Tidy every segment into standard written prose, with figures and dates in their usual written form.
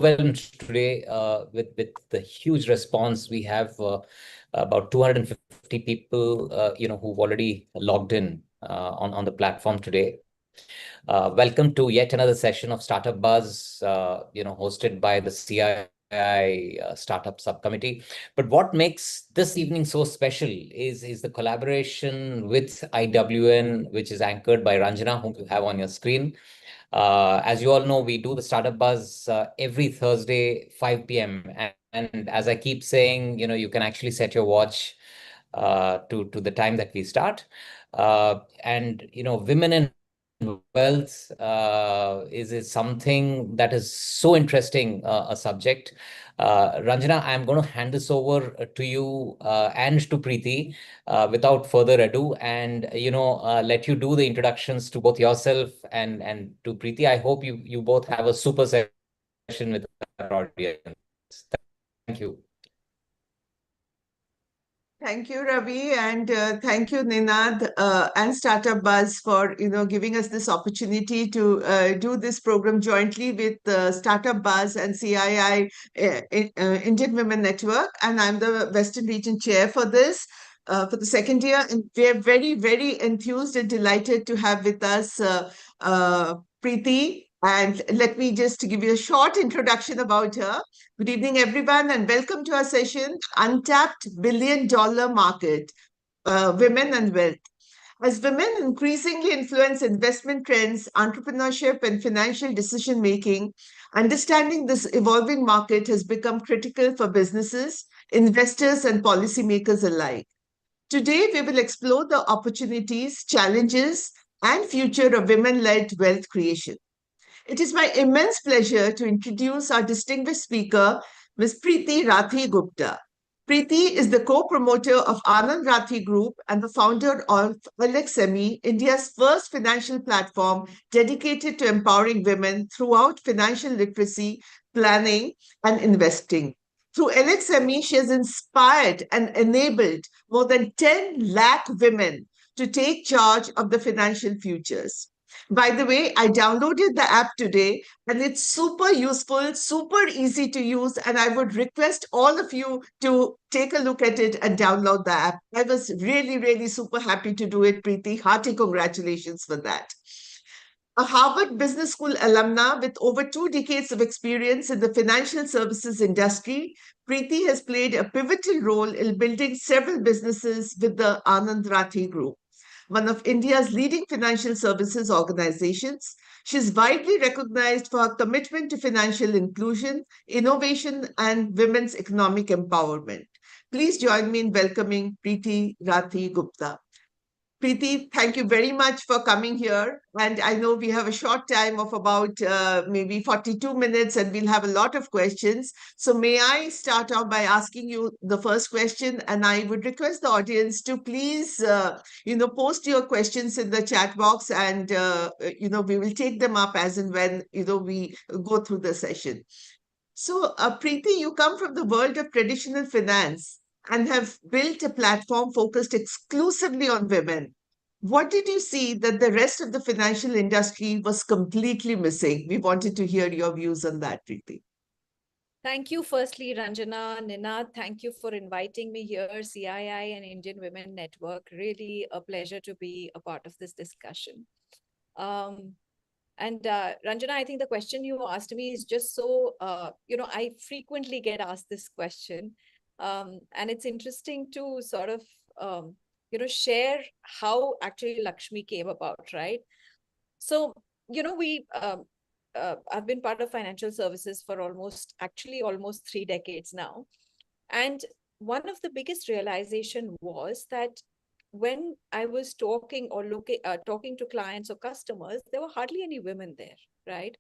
overwhelmed today with the huge response. We have about 250 people, who've already logged in on the platform today. Welcome to yet another session of Startup Buzz, hosted by the CII Startup Subcommittee. But what makes this evening so special is the collaboration with IWN, which is anchored by Ranjana, whom you have on your screen. As you all know, we do the Startup Buzz every Thursday, 5 p.m. And as I keep saying, you can actually set your watch to the time that we start. Women in wealth is something that is so interesting, a subject. Ranjana, I'm going to hand this over to you and to Preeti without further ado, and let you do the introductions to both yourself and to Preeti. I hope you both have a super session with our audience. Thank you. Thank you, Ravi, and thank you, Ninad, and Startup Buzz for giving us this opportunity to do this program jointly with Startup Buzz and CII Indian Women Network. And I'm the Western Region Chair for this for the second year, and we're very, very enthused and delighted to have with us Preeti. And let me just give you a short introduction about her. Good evening, everyone, and welcome to our session, Untapped Billion-Dollar Market, Women and Wealth. As women increasingly influence investment trends, entrepreneurship, and financial decision-making, understanding this evolving market has become critical for businesses, investors, and policymakers alike. Today, we will explore the opportunities, challenges, and future of women-led wealth creation. It is my immense pleasure to introduce our distinguished speaker, Ms. Preeti Rathi Gupta. Preeti is the co-promoter of Anand Rathi Group and the founder of LXME, India's first financial platform dedicated to empowering women throughout financial literacy, planning, and investing. Through LXME, she has inspired and enabled more than 10 lakh women to take charge of the financial futures. By the way, I downloaded the app today and it's super useful, super easy to use. And I would request all of you to take a look at it and download the app. I was really, really super happy to do it, Preeti. Hearty congratulations for that. A Harvard Business School alumna with over 2 decades of experience in the financial services industry, Preeti has played a pivotal role in building several businesses with the Anand Rathi Group, one of India's leading financial services organizations. She is widely recognized for her commitment to financial inclusion, innovation, and women's economic empowerment. Please join me in welcoming Preeti Rathi Gupta. Preeti, thank you very much for coming here. And I know we have a short time of about maybe 42 minutes and we'll have a lot of questions. So may I start off by asking you the first question? And I would request the audience to please, post your questions in the chat box and, we will take them up as and when, we go through the session. So, Preeti, you come from the world of traditional finance and have built a platform focused exclusively on women. What did you see that the rest of the financial industry was completely missing? We wanted to hear your views on that, Preeti. Thank you, firstly, Ranjana, Nina. Thank you for inviting me here, CII and Indian Women Network. Really a pleasure to be a part of this discussion. Ranjana, I think the question you asked me is just so, I frequently get asked this question. And it's interesting to sort of, share how actually Lakshmi came about, right? So, I've been part of financial services for almost 3 decades now. And one of the biggest realization was that when I was talking or talking to clients or customers, there were hardly any women there, right?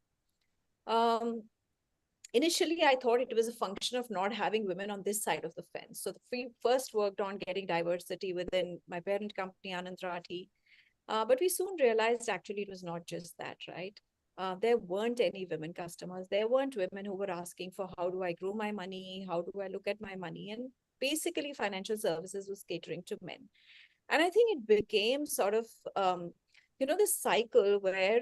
Initially, I thought it was a function of not having women on this side of the fence. So we first worked on getting diversity within my parent company, Anand Rathi. But we soon realized actually it was not just that, right? There weren't any women customers. There weren't women who were asking for how do I grow my money? How do I look at my money? And basically financial services was catering to men. And I think it became sort of, this cycle where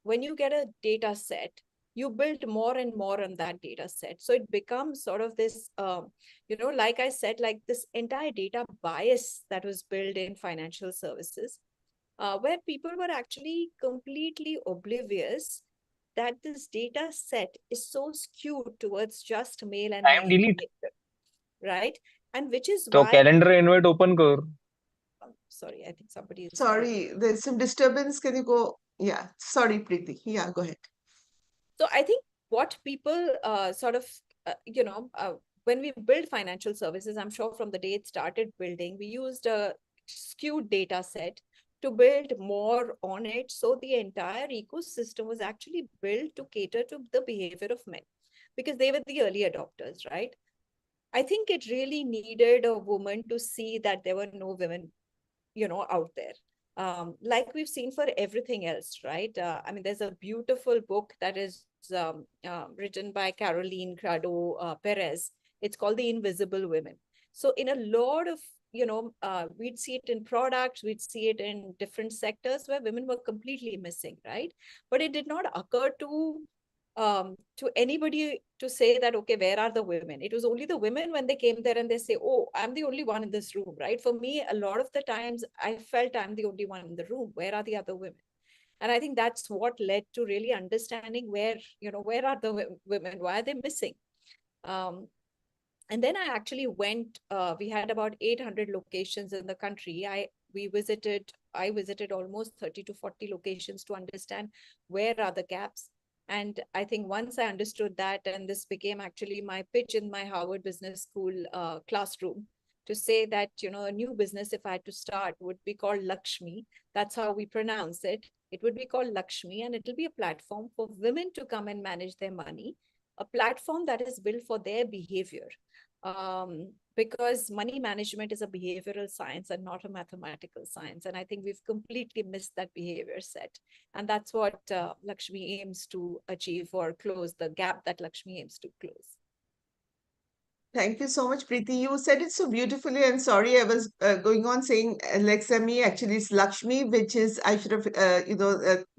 when you get a data set, you build more and more on that data set. So it becomes sort of this, like I said, like this entire data bias that was built in financial services, where people were actually completely oblivious that this data set is so skewed towards just male and Time male delete. behavior, right? And which is तो why, calendar invite open कर. sorry, I think somebody is calling. Sorry, there's some disturbance. Can you go? Yeah, sorry, Preeti. Yeah, go ahead. So I think what people when we build financial services, I'm sure from the day it started building, we used a skewed data set to build more on it. So the entire ecosystem was actually built to cater to the behavior of men because they were the early adopters, right? I think it really needed a woman to see that there were no women, out there. Like we've seen for everything else, right? I mean, there's a beautiful book that is written by Caroline Crado Perez. It's called The Invisible Women. So in a lot of, we'd see it in products, we'd see it in different sectors where women were completely missing, right? But it did not occur to anybody to say that, okay, where are the women? It was only the women when they came there and they say, oh, I'm the only one in this room, right? For me, a lot of the times I felt I'm the only one in the room. Where are the other women? And I think that's what led to really understanding where are the women? Why are they missing? And then I actually went, we had about 800 locations in the country. I visited almost 30 to 40 locations to understand where are the gaps. And I think once I understood that, and this became actually my pitch in my Harvard Business School classroom, to say that, a new business, if I had to start, would be called Lakshmi. That's how we pronounce it. It would be called Lakshmi, and it'll be a platform for women to come and manage their money, a platform that is built for their behavior. Because money management is a behavioral science and not a mathematical science. And I think we've completely missed that behavior set. And that's what Lakshmi aims to achieve or close, the gap that Lakshmi aims to close. Thank you so much, Preeti. You said it so beautifully. And sorry, I was going on saying Lakshmi. Actually, it's Lakshmi, which is, I should have,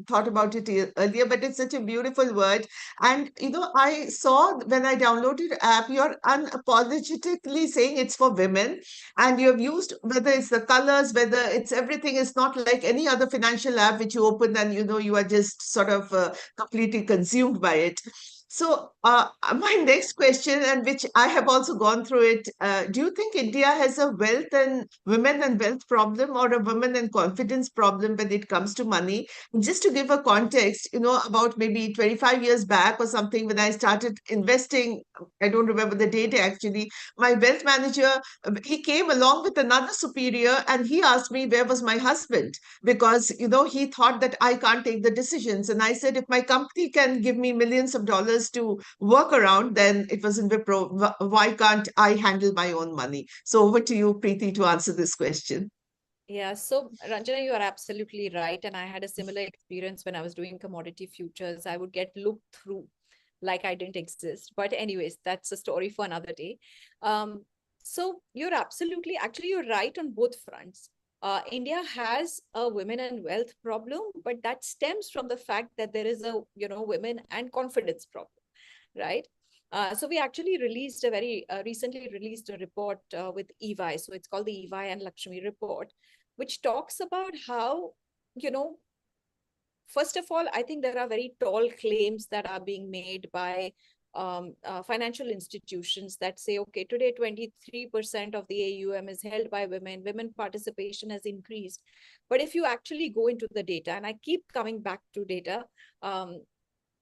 thought about it earlier, but it's such a beautiful word. And, I saw when I downloaded the app, you're unapologetically saying it's for women. And you have used, whether it's the colors, whether it's everything, it's not like any other financial app which you open and, you are just sort of completely consumed by it. So, my next question, and which I have also gone through it, do you think India has a wealth and women and wealth problem or a women and confidence problem when it comes to money? Just to give a context, about maybe 25 years back or something, when I started investing, I don't remember the date actually, my wealth manager, he came along with another superior and he asked me where was my husband because, he thought that I can't take the decisions. And I said, if my company can give me millions of dollars to work around, then it was in Wipro. Why can't I handle my own money? So over to you, Preeti, to answer this question. Yeah, so Ranjana, you are absolutely right. And I had a similar experience when I was doing commodity futures. I would get looked through like I didn't exist. But anyways, that's a story for another day. So you're actually, you're right on both fronts. India has a women and wealth problem, but that stems from the fact that there is a, women and confidence problem, right? So we actually released recently released a report with EY. So it's called the EY and Lakshmi report, which talks about how, first of all, I think there are very tall claims that are being made by financial institutions that say, okay, today 23% of the AUM is held by women. Women participation has increased. But if you actually go into the data, and I keep coming back to data,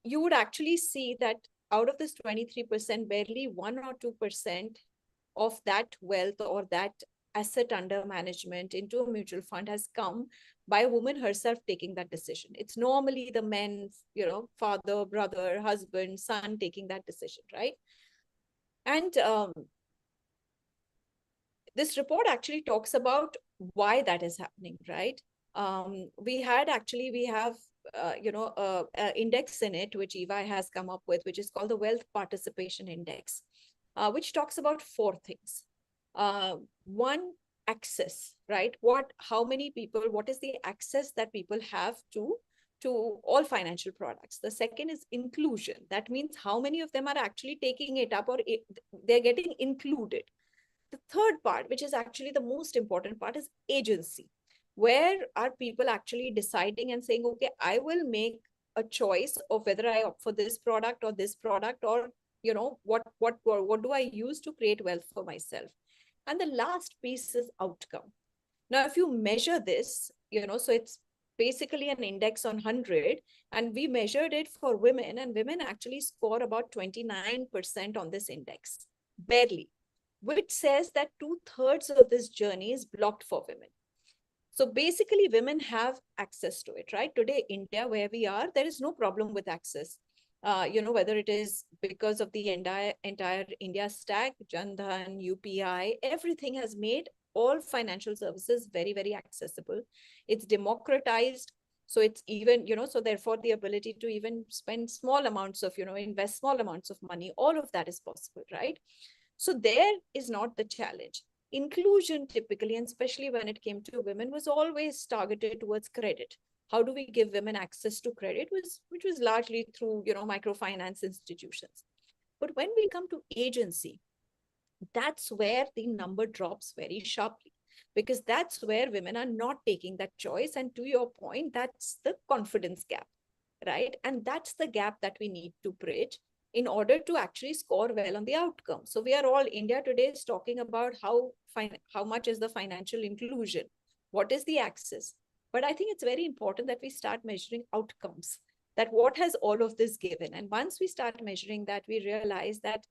you would actually see that out of this 23%, barely 1 or 2% of that wealth or that asset under management into a mutual fund has come by a woman herself taking that decision. It's normally the men, father, brother, husband, son taking that decision, right? And this report actually talks about why that is happening, right? We have index in it, which EY has come up with, which is called the Wealth Participation Index, which talks about 4 things. One, access, right? What is the access that people have to to all financial products. The second is inclusion. That means how many of them are actually taking it up or they're getting included. The third part, which is actually the most important part, is agency. Where are people actually deciding and saying, okay, I will make a choice of whether I opt for this product or this product, or what do I use to create wealth for myself? And the last piece is outcome. Now, if you measure this, so it's basically an index on 100, and we measured it for women, and women actually score about 29% on this index, barely, which says that 2/3 of this journey is blocked for women. So basically, women have access to it, right? Today, India, where we are, there is no problem with access. Whether it is because of the entire India stack, Jan Dhan, UPI, everything has made all financial services very, very accessible. It's democratized. So it's even, so therefore the ability to even spend small amounts of, invest small amounts of money, all of that is possible, right? So there is not the challenge. Inclusion typically, and especially when it came to women, was always targeted towards credit. How do we give women access to credit, which was largely through, microfinance institutions. But when we come to agency, that's where the number drops very sharply, because that's where women are not taking that choice. And to your point, that's the confidence gap, right? And that's the gap that we need to bridge in order to actually score well on the outcome. So we are all, India today is talking about how much is the financial inclusion, what is the access. But I think it's very important that we start measuring outcomes, that what has all of this given. And once we start measuring that, we realize that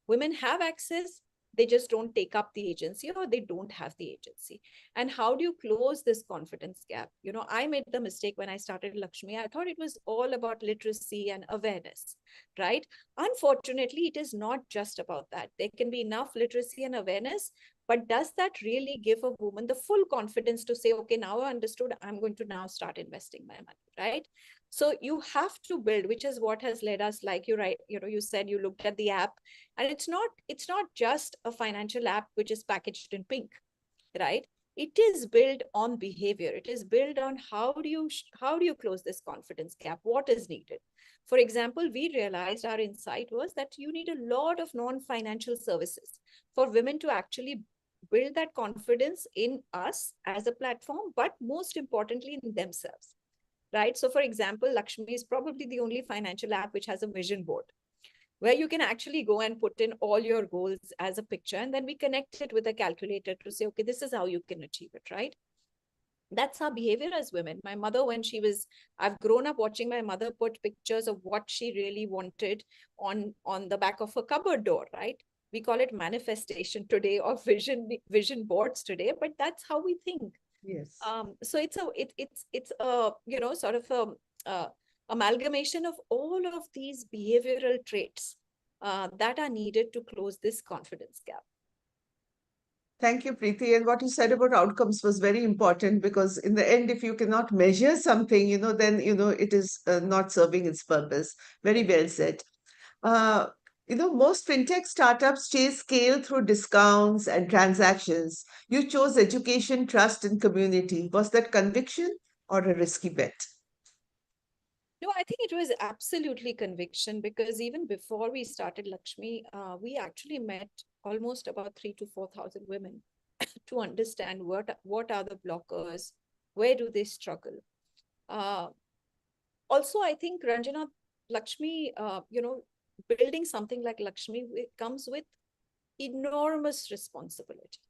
women have access, they just don't take up the agency, or they don't have the agency. And how do you close this confidence gap? I made the mistake when I started Lakshmi. I thought it was all about literacy and awareness, right? Unfortunately, it is not just about that. There can be enough literacy and awareness, but does that really give a woman the full confidence to say, okay, now I understood, I'm going to now start investing my money, right? So you have to build, which is what has led us, like you said, you looked at the app, and it's not just a financial app which is packaged in pink, right? It is built on behavior. It is built on how do you close this confidence gap? What is needed? For example, we realized, our insight was that you need a lot of non-financial services for women to actually build that confidence in us as a platform, but most importantly in themselves, right? So for example, Lakshmi is probably the only financial app which has a vision board, where you can actually go and put in all your goals as a picture, and then we connect it with a calculator to say, okay, this is how you can achieve it, right? That's our behavior as women. My mother, I've grown up watching my mother put pictures of what she really wanted on the back of a cupboard door, right? We call it manifestation today, or vision boards today, but that's how we think. Yes. So it's a sort of a amalgamation of all of these behavioral traits that are needed to close this confidence gap. Thank you, Preeti. And what you said about outcomes was very important, because in the end, if you cannot measure something, then, it is not serving its purpose. Very well said. Uh, most fintech startups chase scale through discounts and transactions. You chose education, trust, and community. Was that conviction or a risky bet? No, I think it was absolutely conviction, because even before we started Lakshmi, we actually met almost about 3,000 to 4,000 women to understand what are the blockers, where do they struggle. Also, I think, Ranjana, Lakshmi, building something like Lakshmi, it comes with enormous responsibility,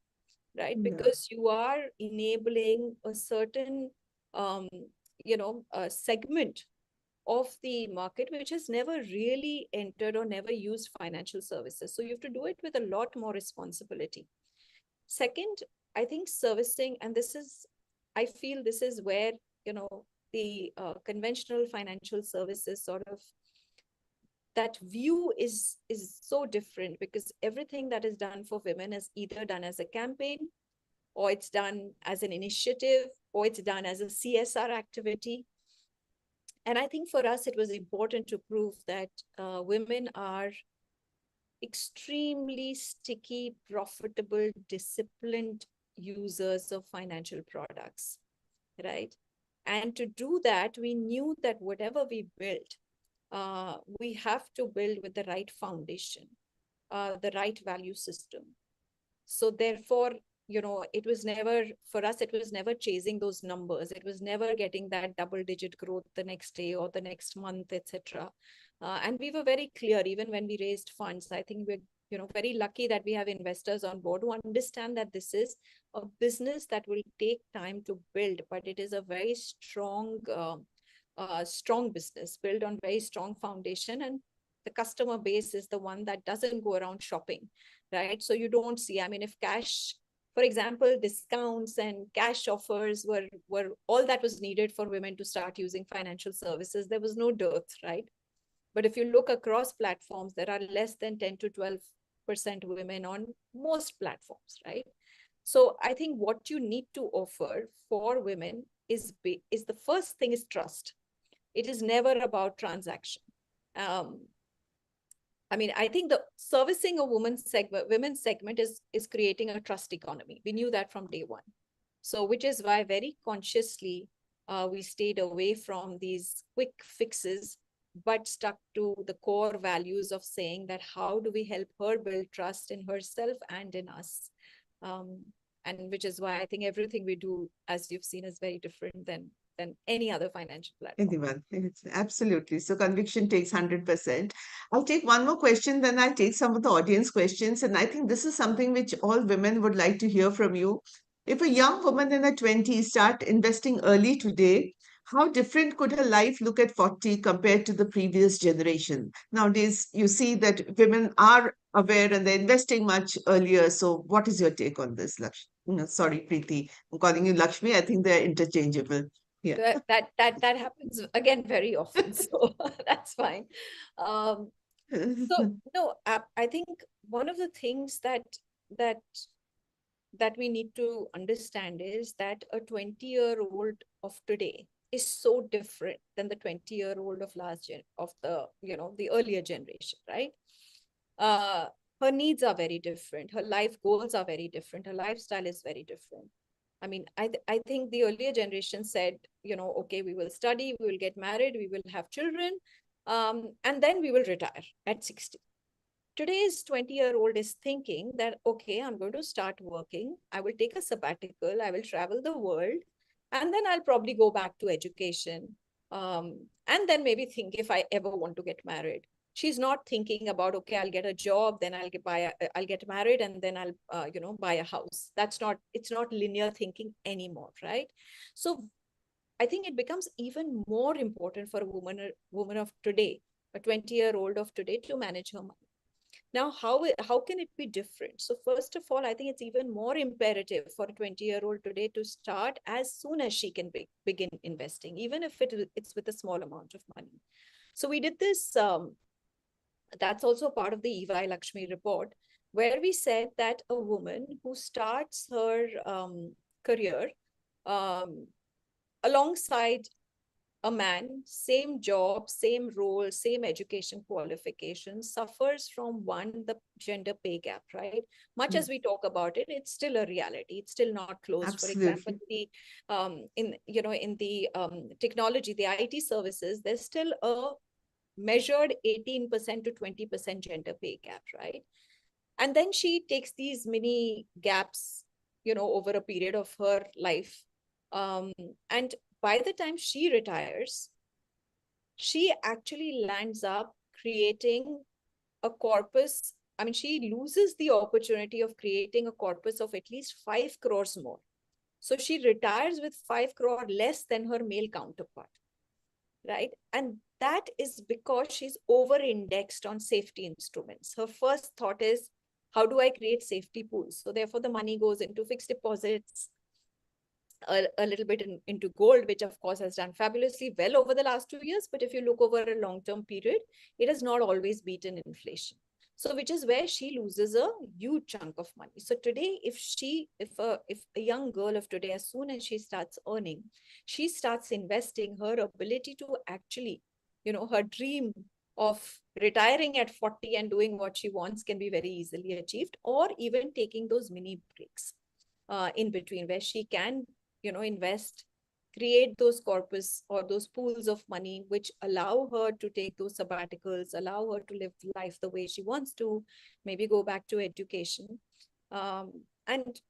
right? Yeah. Because you are enabling a certain, segment of the market which has never really entered or never used financial services. So you have to do it with a lot more responsibility. Second, I think servicing, and I feel this is where, the conventional financial services sort of, that view is so different, because everything that is done for women is either done as a campaign, or it's done as an initiative, or it's done as a CSR activity. And I think for us, it was important to prove that women are extremely sticky, profitable, disciplined users of financial products, right? And to do that, we knew that whatever we built, we have to build with the right foundation, the right value system. So therefore, it was never, for us, it was never chasing those numbers. It was never getting that double-digit growth the next day or the next month, etc. And we were very clear, even when we raised funds. I think we're, very lucky that we have investors on board who understand that this is a business that will take time to build, but it is a very strong, strong business built on very strong foundation. And the customer base is the one that doesn't go around shopping, right? So you don't see, I mean, if cash, for example, discounts and cash offers were all that was needed for women to start using financial services, there was no dearth, right? But if you look across platforms, there are less than 10 to 12% women on most platforms, right? So I think what you need to offer for women is the first thing is trust. It is never about transaction. I mean, I think the servicing a women's segment is creating a trust economy. We knew that from day one. So, which is why very consciously we stayed away from these quick fixes, but stuck to the core values of saying that how do we help her build trust in herself and in us? And which is why I think everything we do, as you've seen, is very different than any other financial platform. Anyone. Absolutely. So conviction takes 100%. I'll take one more question, then I'll take some of the audience questions. And I think this is something which all women would like to hear from you. If a young woman in her 20s start investing early today, how different could her life look at 40 compared to the previous generation? Nowadays, you see that women are aware and they're investing much earlier. So what is your take on this, Lakshmi? No, sorry, Preeti. I'm calling you Lakshmi. I think they're interchangeable. Yeah. That happens again very often, so that's fine. So no, I think one of the things that we need to understand is that a 20-year-old of today is so different than the 20-year-old of the earlier generation, right? Her needs are very different. Her life goals are very different. Her lifestyle is very different. I mean, I think the earlier generation said, okay, we will study, we will get married, we will have children, and then we will retire at 60. Today's 20-year-old is thinking that, okay, I'm going to start working, I will take a sabbatical, I will travel the world, and then I'll probably go back to education, and then maybe think if I ever want to get married. She's not thinking about, okay, I'll get a job, then I'll get married, and then I'll, buy a house. It's not linear thinking anymore, right? So I think it becomes even more important for a woman of today, a 20-year-old of today, to manage her money. Now, how can it be different? So first of all, I think it's even more imperative for a 20-year-old today to start as soon as she can begin investing, even if it's with a small amount of money. So we did this, that's also part of the EY Lakshmi report, where we said that a woman who starts her career alongside a man, same job, same role, same education qualifications, suffers from the gender pay gap, right? Much as we talk about it, it's still a reality. It's still not closed. Absolutely. For example, in the technology, the IT services, there's still a measured 18% to 20% gender pay gap, right? And then she takes these mini gaps, over a period of her life. And by the time she retires, she actually lands up creating a corpus. I mean, she loses the opportunity of creating a corpus of at least 5 crores more. So she retires with 5 crore less than her male counterpart, right? And that is because she's over-indexed on safety instruments. Her first thought is, how do I create safety pools? So therefore, the money goes into fixed deposits, a little bit into gold, which of course has done fabulously well over the last 2 years. But if you look over a long-term period, it has not always beaten inflation. So which is where she loses a huge chunk of money. So today, if a young girl of today, as soon as she starts earning, she starts investing, her ability to actually, her dream of retiring at 40 and doing what she wants can be very easily achieved, or even taking those mini breaks in between, where she can, invest, create those corpus or those pools of money which allow her to take those sabbaticals, allow her to live life the way she wants to, maybe go back to education. And,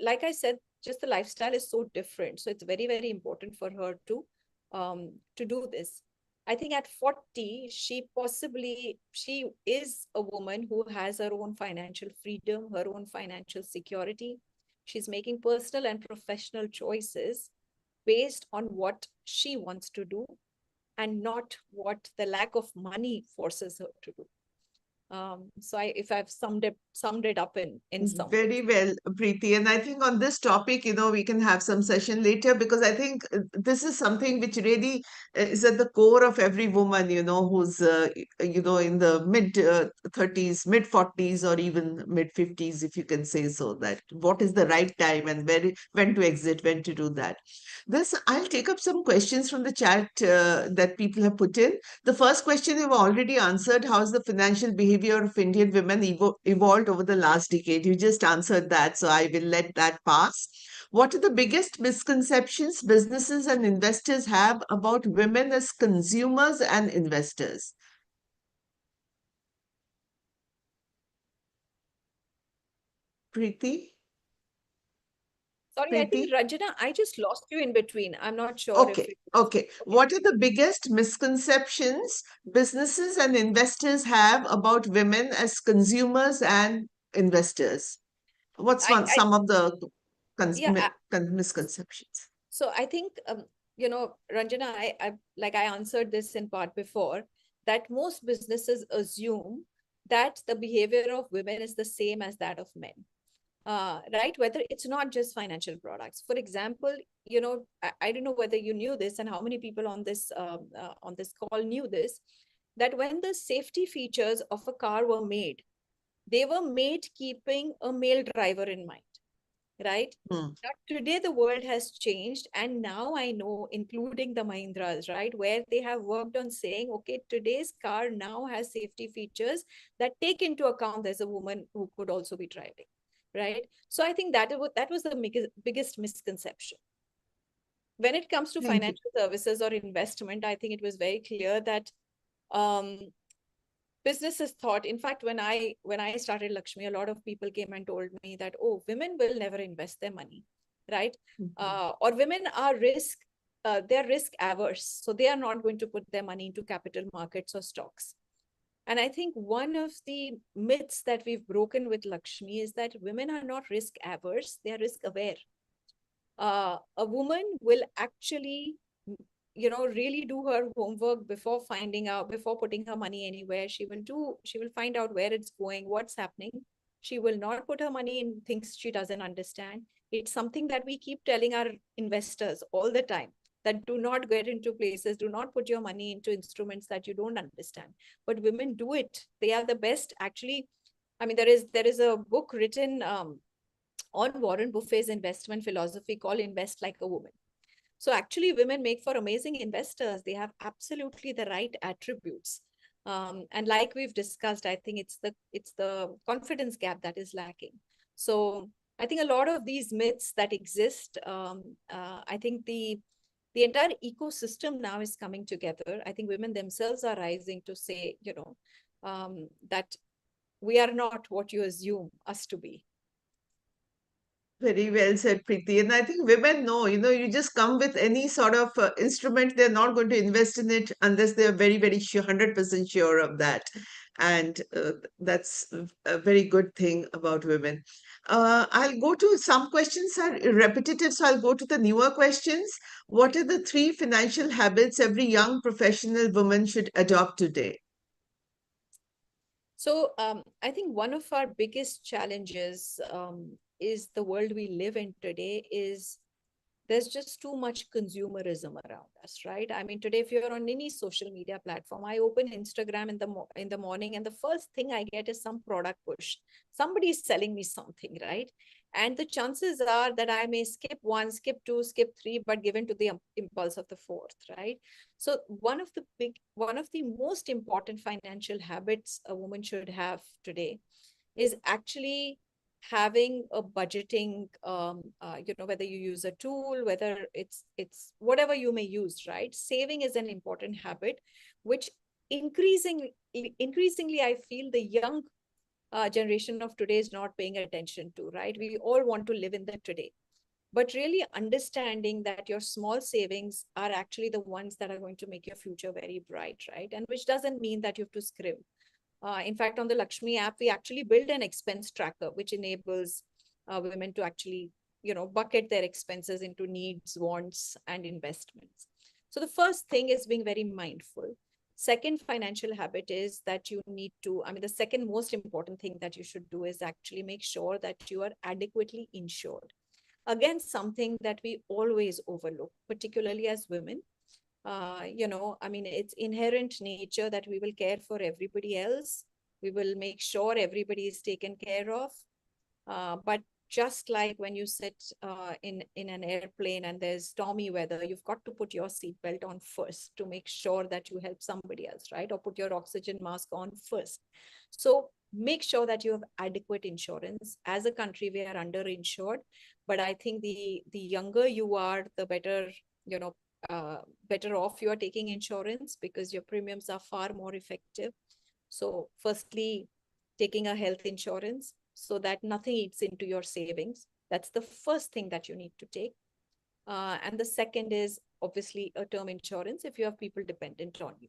like I said, just the lifestyle is so different. So it's very, very important for her to do this. I think at 40, she is a woman who has her own financial freedom, her own financial security. She's making personal and professional choices based on what she wants to do and not what the lack of money forces her to do. So if I've summed it up in some Very well, Preeti. And I think on this topic, we can have some session later, because I think this is something which really is at the core of every woman, who's, in the mid 30s, mid 40s, or even mid 50s, if you can say so, that what is the right time and when to exit, when to do that. I'll take up some questions from the chat that people have put in. The first question you've already answered: how's the financial behavior of Indian women evolved over the last decade? You just answered that, so I will let that pass. What are the biggest misconceptions businesses and investors have about women as consumers and investors? Preeti? Sorry, I think Preeti? Ranjana, I just lost you in between. I'm not sure if Okay, it okay. okay. What are the biggest misconceptions businesses and investors have about women as consumers and investors? What's I some of the yeah. misconceptions? So I think Ranjana, I answered this in part before, that most businesses assume that the behavior of women is the same as that of men. Right? Whether it's not just financial products. For example, I don't know whether you knew this and how many people on this call knew this, that when the safety features of a car were made, they were made keeping a male driver in mind, right? Hmm. Now, today the world has changed, and now I know, including the Mahindras, right, where they have worked on saying, okay, today's car now has safety features that take into account there's a woman who could also be driving, right? So I think that was the biggest misconception. When it comes to Thank you. financial services or investment, I think it was very clear that um, businesses thought, in fact, when I started Lakshmi, a lot of people came and told me that, oh, women will never invest their money, right? Or women are they're risk averse, so they are not going to put their money into capital markets or stocks. And I think one of the myths that we've broken with Lakshmi is that women are not risk averse, they are risk aware. A woman will actually really do her homework before putting her money anywhere. She will find out where it's going, what's happening. She will not put her money in things she doesn't understand. It's something that we keep telling our investors all the time, that do not get into places, do not put your money into instruments that you don't understand. But women do it. They are the best. Actually, I mean, there is a book written on Warren Buffett's investment philosophy called Invest Like a Woman. So actually, women make for amazing investors. They have absolutely the right attributes. And like we've discussed, I think it's the confidence gap that is lacking. So I think a lot of these myths that exist, I think the entire ecosystem now is coming together. I think women themselves are rising to say, that we are not what you assume us to be. Very well said, Preeti. And I think women know, you just come with any sort of instrument, they're not going to invest in it unless they're very, very sure, 100% sure of that. And that's a very good thing about women. I'll go to some questions are repetitive, so I'll go to the newer questions. What are the 3 financial habits every young professional woman should adopt today? So I think one of our biggest challenges is the world we live in today is there's just too much consumerism around us, right? I mean, today, if you're on any social media platform, I open Instagram in the morning, and the first thing I get is some product push. Somebody is selling me something, right? And the chances are that I may skip 1, skip 2, skip 3, but given to the impulse of the 4th, right? So one of the most important financial habits a woman should have today is actually having a budgeting, whether you use a tool, whether it's whatever you may use, right? Saving is an important habit, which increasingly, I feel the young generation of today is not paying attention to, right? We all want to live in the today, but really understanding that your small savings are actually the ones that are going to make your future very bright, right? And which doesn't mean that you have to scrimp. In fact, on the Lakshmi app, we actually build an expense tracker, which enables women to actually, bucket their expenses into needs, wants, and investments. So the first thing is being very mindful. Second financial habit is that you need to, the second most important thing that you should do is actually make sure that you are adequately insured. Again, something that we always overlook, particularly as women. It's inherent nature that we will care for everybody else. We will make sure everybody is taken care of. But just like when you sit in an airplane and there's stormy weather, you've got to put your seatbelt on first to make sure that you help somebody else, right? Or put your oxygen mask on first. So make sure that you have adequate insurance. As a country, we are underinsured, but I think the younger you are, the better, better off you are taking insurance, because your premiums are far more effective. So firstly, taking a health insurance so that nothing eats into your savings. That's the first thing that you need to take. And the second is obviously a term insurance if you have people dependent on you,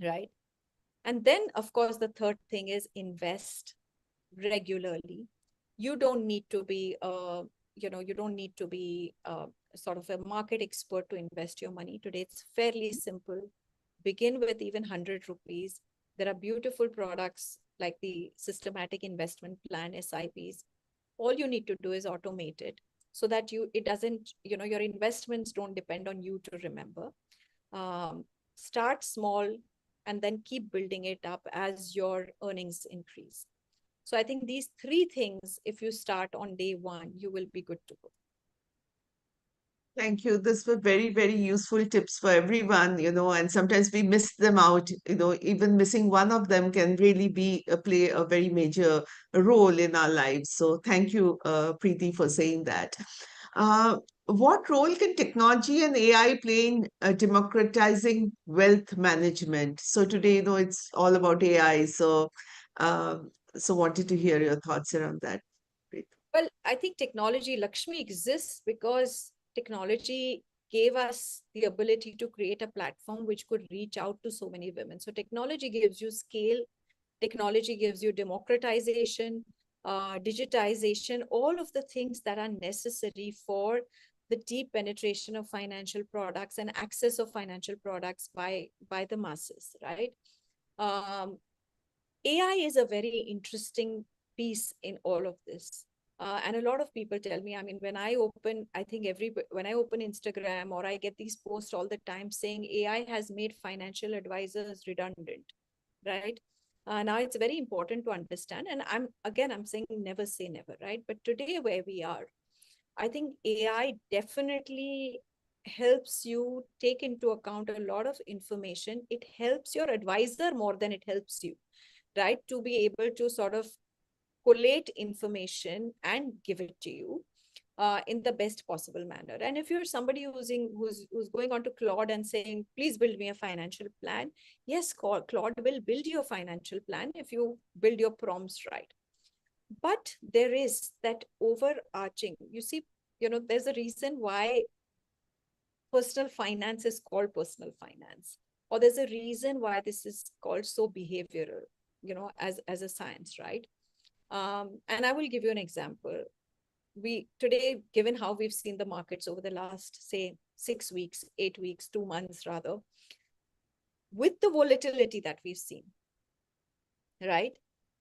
right? And then, of course, the third thing is invest regularly. You don't need to be, sort of a market expert to invest your money. Today, it's fairly simple. Begin with even 100 rupees. There are beautiful products like the systematic investment plan, SIPs. All you need to do is automate it so that your investments don't depend on you to remember. Start small and then keep building it up as your earnings increase. So I think these three things, if you start on day one, you will be good to go. Thank you. These were very, very useful tips for everyone, and sometimes we miss them out. Even missing one of them can really play a very major role in our lives. So thank you, Preeti, for saying that. What role can technology and AI play in democratizing wealth management? So today, it's all about AI. So wanted to hear your thoughts around that. Preeti. Well, I think technology, Lakshmi, exists because technology gave us the ability to create a platform which could reach out to so many women. So technology gives you scale, technology gives you democratization, digitization, all of the things that are necessary for the deep penetration of financial products and access of financial products by the masses, right? AI is a very interesting piece in all of this. And a lot of people tell me, when I open Instagram, or I get these posts all the time saying AI has made financial advisors redundant, right? Now it's very important to understand. And I'm saying never say never, right? But today where we are, I think AI definitely helps you take into account a lot of information. It helps your advisor more than it helps you, right? To be able to sort of collate information and give it to you in the best possible manner. And if you're somebody who's going on to Claude and saying, please build me a financial plan, yes, Claude will build you a financial plan if you build your prompts right. But there is that overarching, there's a reason why personal finance is called personal finance, or there's a reason why this is called so behavioral, as a science, right? And I will give you an example. Today, given how we've seen the markets over the last, say, 6 weeks, 8 weeks, 2 months rather, with the volatility that we've seen, right?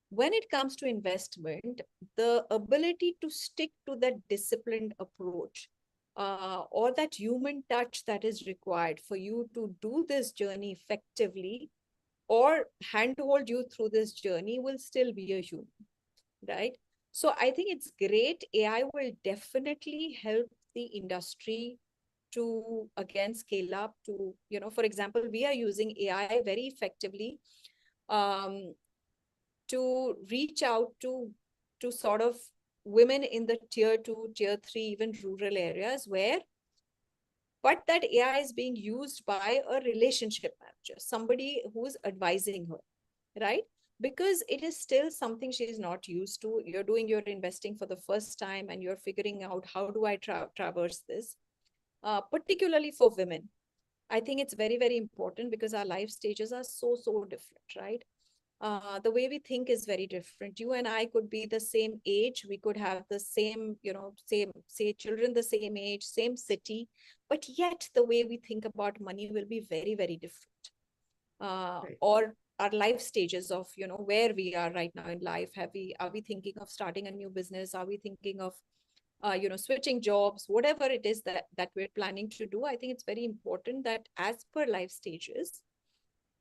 When it comes to investment, the ability to stick to that disciplined approach, or that human touch that is required for you to do this journey effectively or handhold you through this journey will still be a human, right? So I think it's great. AI will definitely help the industry to, again, scale up to, for example, we are using AI very effectively to reach out to to sort of women in the tier 2, tier 3, even rural areas but that AI is being used by a relationship manager, somebody who's advising her, right? Because it is still something she is not used to. You're doing your investing for the first time and you're figuring out, how do I traverse this? Particularly for women, I think it's very, very important because our life stages are so different, right? The way we think is very different. You and I could be the same age. We could have the same, say children the same age, same city, but yet the way we think about money will be very, very different. Right. Or our life stages of, where we are right now in life. Are we thinking of starting a new business? Are we thinking of, switching jobs? Whatever it is that we're planning to do, I think it's very important that as per life stages,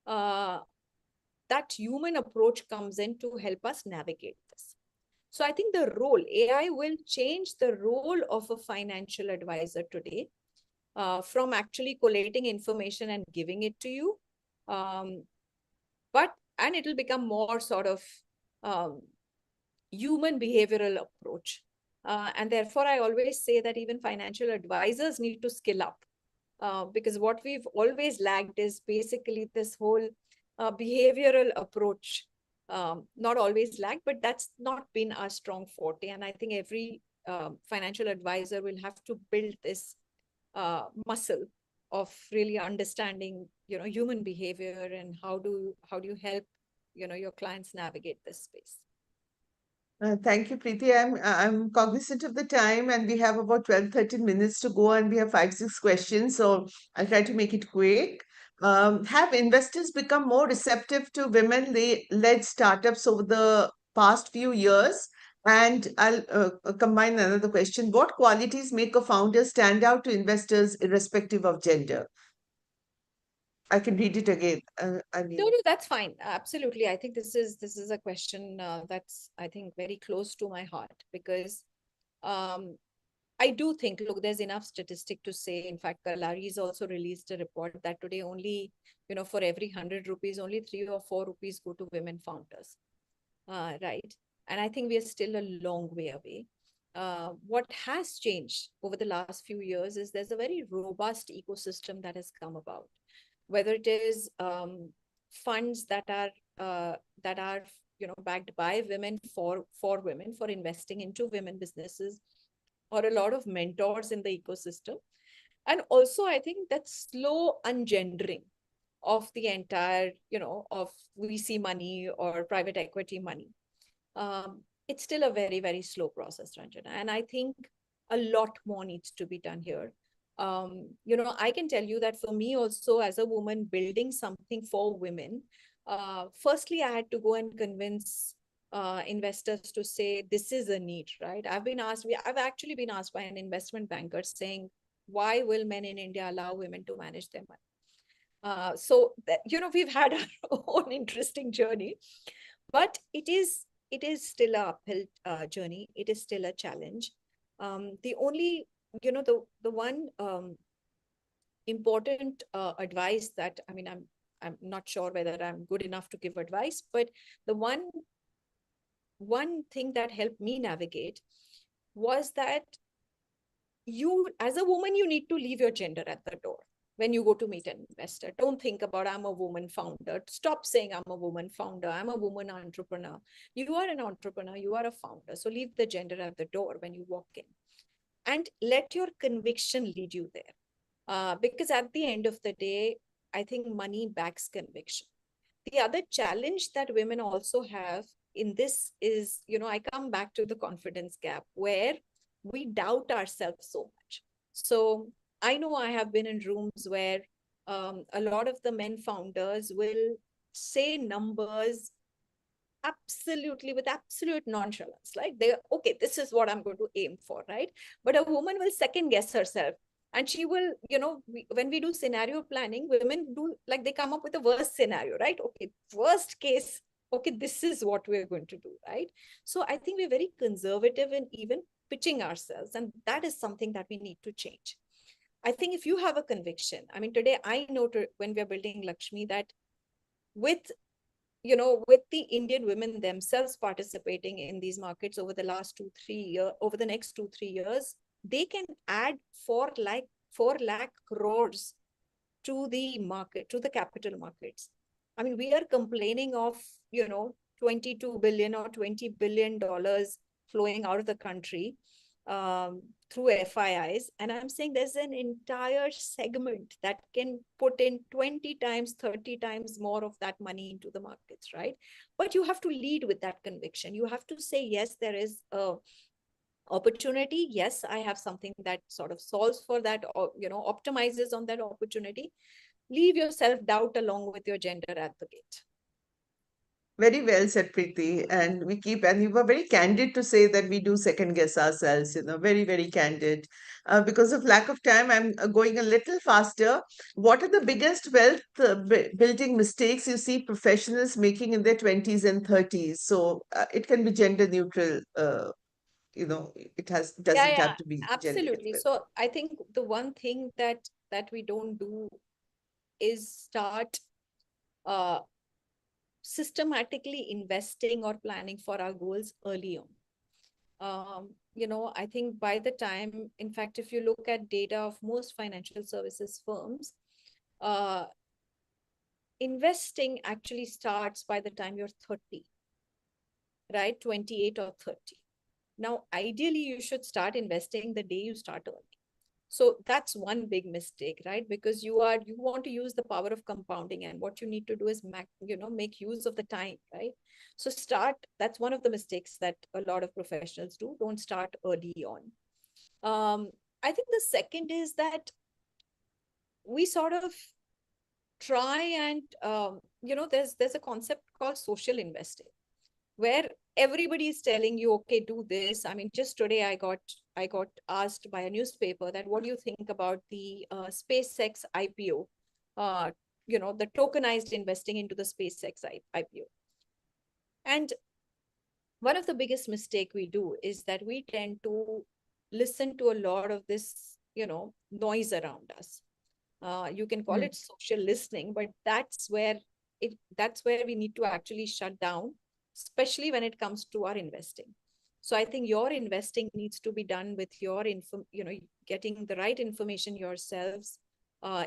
that human approach comes in to help us navigate this. So I think AI will change the role of a financial advisor today, from actually collating information and giving it to you. And it'll become more sort of human behavioral approach. And therefore, I always say that even financial advisors need to skill up, because what we've always lacked is basically this whole behavioral approach. Not always lacked, but that's not been our strong forte. And I think every financial advisor will have to build this muscle of really understanding, human behavior, and how do you help, your clients navigate this space. Thank you, Preeti. I'm cognizant of the time, and we have about 12, 13 minutes to go, and we have 5, 6 questions. So I'll try to make it quick. Have investors become more receptive to women-led startups over the past few years? And I'll combine another question. What qualities make a founder stand out to investors irrespective of gender? I can read it again. No, that's fine. Absolutely. I think this is a question that's, I think, very close to my heart, because I do think, look, there's enough statistic to say. In fact, Kalari's also released a report that today only, for every 100 rupees, only 3 or 4 rupees go to women founders, right? And I think we are still a long way away. What has changed over the last few years is there's a very robust ecosystem that has come about, whether it is funds that are backed by women for women, for investing into women businesses, or a lot of mentors in the ecosystem. And also, I think that slow ungendering of the entire, of VC money or private equity money. It's still a very, very slow process, Ranjana. And I think a lot more needs to be done here. I can tell you that for me also, as a woman building something for women, firstly, I had to go and convince investors to say, this is a need, right? I've actually been asked by an investment banker saying, why will men in India allow women to manage their money? So that, we've had our own interesting journey, but it is still a uphill journey. It is still a challenge. The only, the one important advice that, I mean, I'm not sure whether I'm good enough to give advice, but the one thing that helped me navigate was that you, as a woman, you need to leave your gender at the door. When you go to meet an investor, don't think about, I'm a woman founder. Stop saying I'm a woman founder. I'm a woman entrepreneur. You are an entrepreneur. You are a founder. So leave the gender at the door when you walk in, and let your conviction lead you there. Because at the end of the day, I think money backs conviction. The other challenge that women also have in this is, I come back to the confidence gap, where we doubt ourselves so much. So I know I have been in rooms where a lot of the men founders will say numbers absolutely with absolute nonchalance, like okay, this is what I'm going to aim for, right? But a woman will second guess herself, and she will, when we do scenario planning, women do, like, they come up with a worst scenario, right? Okay, worst case, okay, this is what we're going to do, right? So I think we're very conservative in even pitching ourselves, and that is something that we need to change. I think if you have a conviction, I mean, today I know when we're building Lakshmi that with with the Indian women themselves participating in these markets over the last 2-3 years, over the next 2-3 years, they can add 4 lakh crores to the market, to the capital markets. I mean, we are complaining of, 22 billion or $20 billion flowing out of the country through FIIs. And I'm saying there's an entire segment that can put in 20 times, 30 times more of that money into the markets, right? But you have to lead with that conviction. You have to say, yes, there is a opportunity. Yes, I have something that sort of solves for that, or, optimizes on that opportunity. Leave your self-doubt along with your gender at the gate. Very well said, Preeti. And you were very candid to say that we do second guess ourselves, very, very candid. Because of lack of time, I'm going a little faster. What are the biggest wealth building mistakes you see professionals making in their 20s and 30s? So it can be gender neutral. Doesn't Yeah, have to be gender absolutely. neutral. So I think the one thing that we don't do is start uh, systematically investing or planning for our goals early on. I think by the time, in fact, if you look at data of most financial services firms, uh, investing actually starts by the time you're 30, right? 28 or 30. Now, ideally, you should start investing the day you start earning. So that's one big mistake, right? Because you want to use the power of compounding, and what you need to do is make use of the time, right? So that's one of the mistakes that a lot of professionals do. Don't start early on. I think the second is that we sort of try and there's a concept called social investing, where everybody is telling you, okay, do this. I mean, just today I got asked by a newspaper that, what do you think about the SpaceX IPO, the tokenized investing into the SpaceX IPO. And one of the biggest mistake we do is that we tend to listen to a lot of this, noise around us. You can call it social listening, but that's where we need to actually shut down, especially when it comes to our investing. So I think your investing needs to be done with your getting the right information yourselves,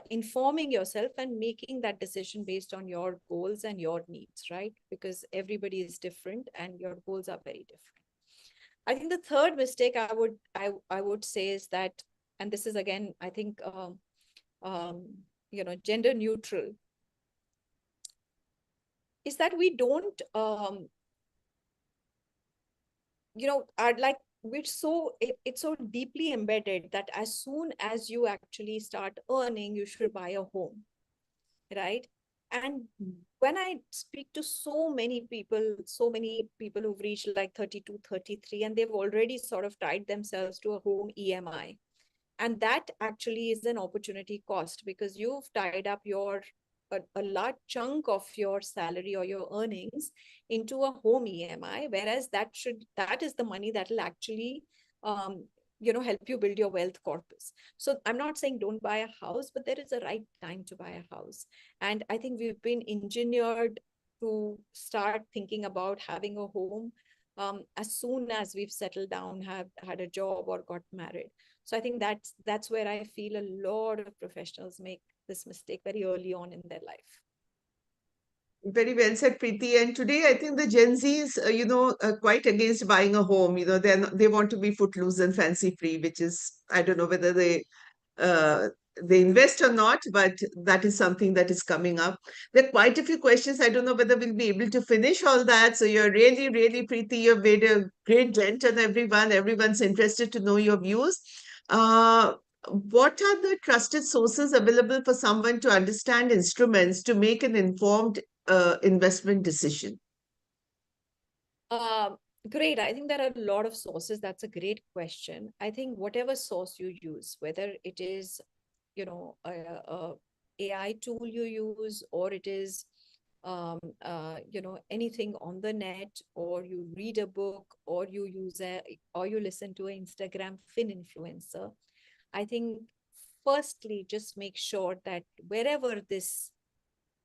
informing yourself and making that decision based on your goals and your needs, right? Because everybody is different and your goals are very different. I think the third mistake I would say is that, and this is again, I think, gender neutral, is that we don't, are like, it's so deeply embedded that as soon as you actually start earning, you should buy a home, right? And when I speak to so many people who've reached like 32, 33, and they've already sort of tied themselves to a home EMI. And that actually is an opportunity cost, because you've tied up a large chunk of your salary or your earnings into a home EMI, whereas that is the money that will actually help you build your wealth corpus. So I'm not saying don't buy a house, but there is a right time to buy a house. And I think we've been engineered to start thinking about having a home as soon as we've settled down, have had a job or got married. So I think that's where I feel a lot of professionals make this mistake very early on in their life. Very well said, Preeti. And today, I think the Gen Zs, are quite against buying a home. They want to be footloose and fancy free, which is, I don't know whether uh, they invest or not, but that is something that is coming up. There are quite a few questions. I don't know whether we'll be able to finish all that. So you're really, really, Preeti, you've made a great dent on everyone. Everyone's interested to know your views. Uh, what are the trusted sources available for someone to understand instruments to make an informed investment decision? Um, Great. I think there are a lot of sources. That's a great question. I think whatever source you use, whether it is, a AI tool you use, or it is, anything on the net, or you read a book, or or you listen to an Instagram fin influencer. I think firstly, just make sure that wherever this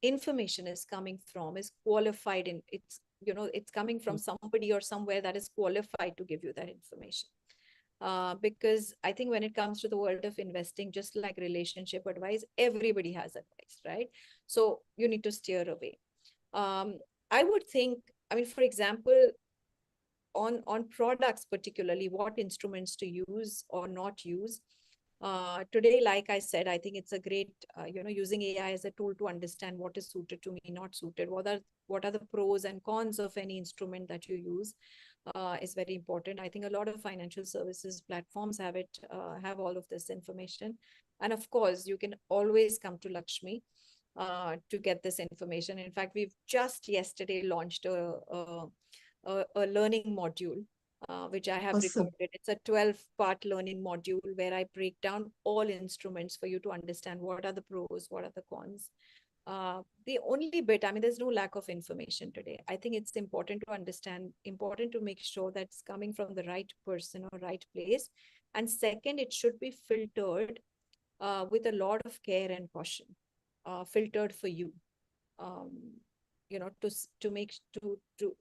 information is coming from is qualified in it's, it's coming from somebody or somewhere that is qualified to give you that information. Because I think when it comes to the world of investing, just like relationship advice, everybody has advice, right? So you need to steer away. I would think, I mean, for example, on products, particularly what instruments to use or not use. Today, like I said, I think it's a great, using AI as a tool to understand what is suited to me, not suited. What are the pros and cons of any instrument that you use is very important. I think a lot of financial services platforms have all of this information. And of course, you can always come to Lakshmi to get this information. In fact, we've just yesterday launched a learning module, which I have Awesome. recorded. It's a 12-part learning module where I break down all instruments for you to understand what are the pros, what are the cons. The only bit, I mean, there's no lack of information today. I think it's important to understand, important to make sure that it's coming from the right person or right place. And second, it should be filtered with a lot of care and caution, filtered for you. Um, to make to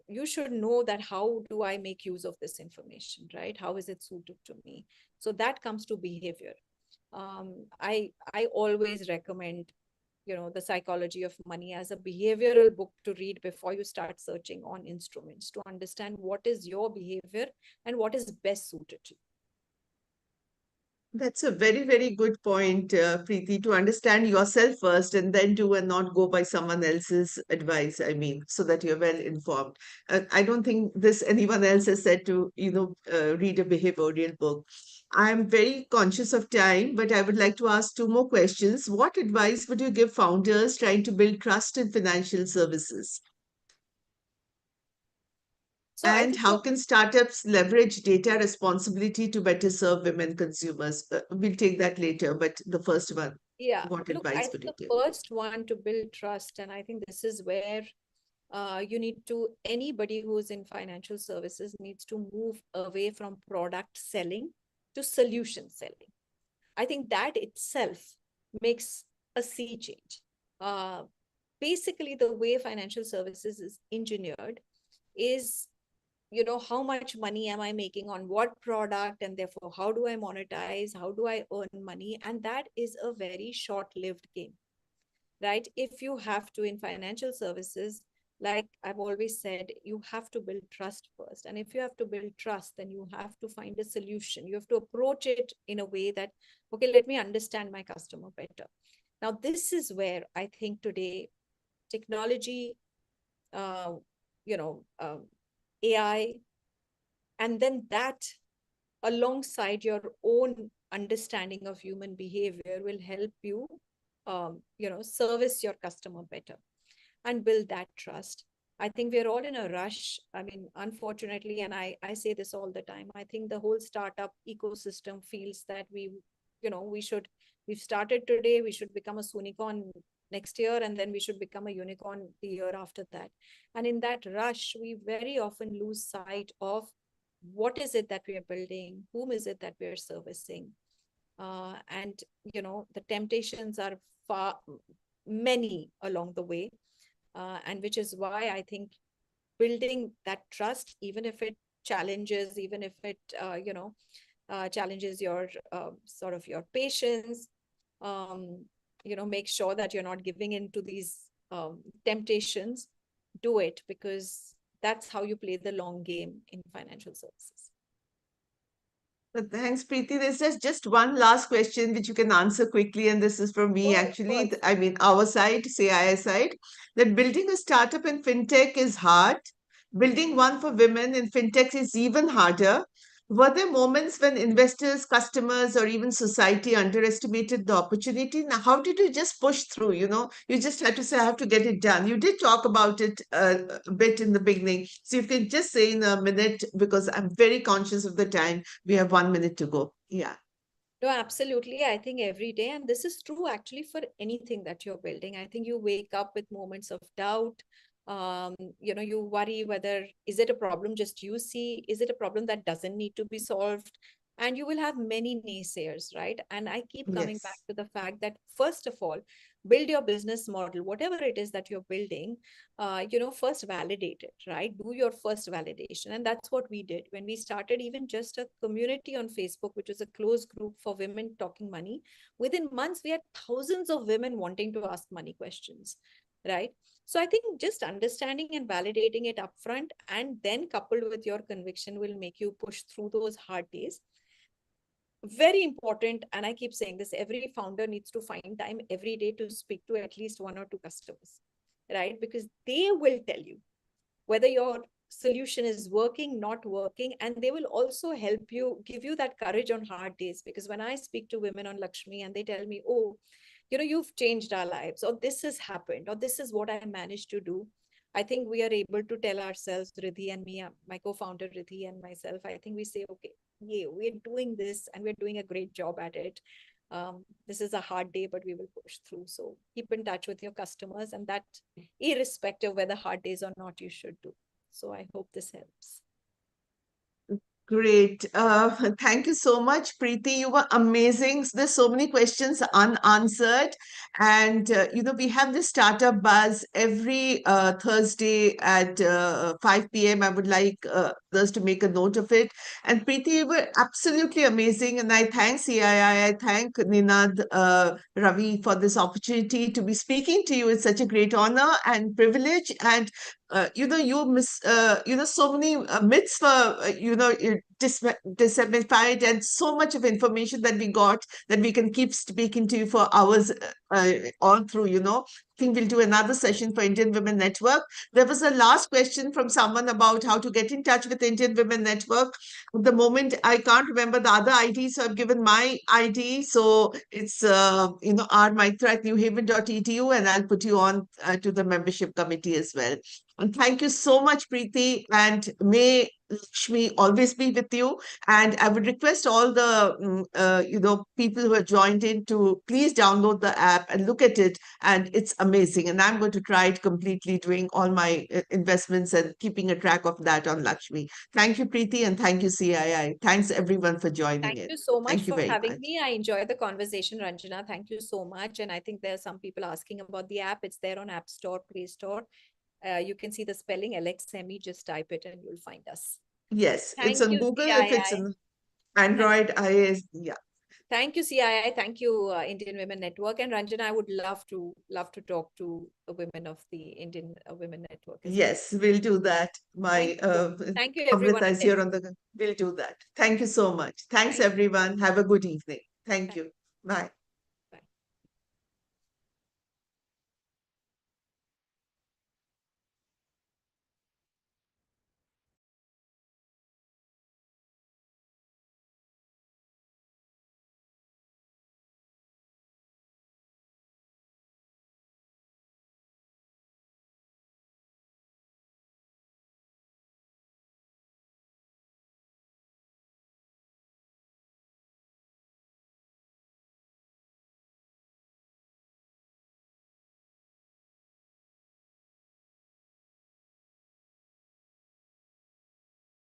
you should know that how do I make use of this information, right? How is it suited to me? So that comes to behavior. I always recommend, the Psychology of Money as a behavioral book to read before you start searching on instruments, to understand what is your behavior and what is best suited to you. That's a very, very good point, Preeti, to understand yourself first and then do and not go by someone else's advice. I mean, so that you're well informed. I don't think this anyone else has said to, read a behavioral book. I'm very conscious of time, but I would like to ask two more questions. What advice would you give founders trying to build trust in financial services? So I And think how can startups leverage data responsibility to better serve women consumers? We'll take that later, but the first one, yeah, what look, I advice think would you the give? first one to build trust, and I think this is where you need to, anybody who's in financial services needs to move away from product selling to solution selling. I think that itself makes a sea change. Uh, Basically, the way financial services is engineered is, how much money am I making on what product, and therefore, how do I monetize? How do I earn money? And that is a very short-lived game, right? If you have to, in financial services, like I've always said, you have to build trust first. And if you have to build trust, then you have to find a solution. You have to approach it in a way that, okay, let me understand my customer better. Now, this is where I think today technology, uh, you know, AI, and then that alongside your own understanding of human behavior will help you, service your customer better and build that trust. I think we're all in a rush. I mean, unfortunately, and I say this all the time, I think the whole startup ecosystem feels that we've started today, we should become a unicorn next year, and then we should become a unicorn the year after that. And in that rush, we very often lose sight of what is it that we are building, whom is it that we are servicing. And, the temptations are far many along the way. And which is why I think building that trust, even if it challenges, even if it, challenges your sort of your patience, make sure that you're not giving in to these temptations, do it, because that's how you play the long game in financial services. Thanks, Preeti. There's just one last question which you can answer quickly, and this is from me Oh, of actually. course. I mean, our side, CII side, that building a startup in fintech is hard. Building one for women in fintech is even harder. Were there moments when investors, customers, or even society underestimated the opportunity? Now, how did you just push through? You just had to say, I have to get it done. You did talk about it a bit in the beginning. So you can just say in a minute, because I'm very conscious of the time. We have 1 minute to go. Yeah. No, absolutely. I think every day, and this is true actually for anything that you're building. I think you wake up with moments of doubt. You worry whether is it a problem just you see? Is it a problem that doesn't need to be solved? And you will have many naysayers, right? And I keep coming back Yes. to the fact that, first of all, build your business model, whatever it is that you're building, first validate it, right? Do your first validation. And that's what we did when we started even just a community on Facebook, which was a closed group for women talking money. Within months, we had thousands of women wanting to ask money questions, right? So I think just understanding and validating it upfront and then coupled with your conviction will make you push through those hard days. Very important, and I keep saying this, every founder needs to find time every day to speak to at least 1 or 2 customers, right? Because they will tell you whether your solution is working, not working, and they will also help you, give you that courage on hard days. Because when I speak to women on Lakshmi and they tell me, oh, you've changed our lives, or this has happened, or this is what I managed to do, I think we are able to tell ourselves, Riddhi and me, my co-founder Riddhi and myself, I think we say, okay, yeah, we're doing this and we're doing a great job at it. This is a hard day, but we will push through. So keep in touch with your customers, and that irrespective whether hard days or not, you should do. So I hope this helps. Great. Thank you so much, Preeti. You were amazing. There's so many questions unanswered. And, we have this startup buzz every Thursday at 5 p.m. I would like others to make a note of it. And Preeti, you were absolutely amazing. And I thank CII, I thank Ninad, Ravi for this opportunity to be speaking to you. It's such a great honor and privilege. And so many myths were, dissemodified, and so much of information that we got that we can keep speaking to you for hours on through, I think we'll do another session for Indian Women Network. There was a last question from someone about how to get in touch with Indian Women Network. At the moment, I can't remember the other ID, so I've given my ID. So it's, rmaitra@newhaven.edu, and I'll put you on to the membership committee as well. And thank you so much, Preeti, and may Lakshmi always be with you. And I would request all the people who have joined in to please download the app and look at it. And it's amazing. And I'm going to try it completely, doing all my investments and keeping a track of that on Lakshmi. Thank you, Preeti, and thank you, CII. Thanks everyone for joining Thank in. you so much Thank you for very having much. me. I enjoyed the conversation, Ranjana. Thank you so much. And I think there are some people asking about the app. It's there on App Store, Play Store. You can see the spelling LXME, just type it and you'll find us. Yes, it's Thank on you, Google. If it's CII. an Android, iOS, yeah. Thank you, CII. Thank you, Indian Women Network. And Ranjana, I would love to talk to the women of the Indian Women Network as well. Yes, we'll do that. Thank My you, everyone. Amrita is here on the. We'll do that. Thank you so much. Thanks, Thank you. everyone. Have a good evening. Thank you. Bye.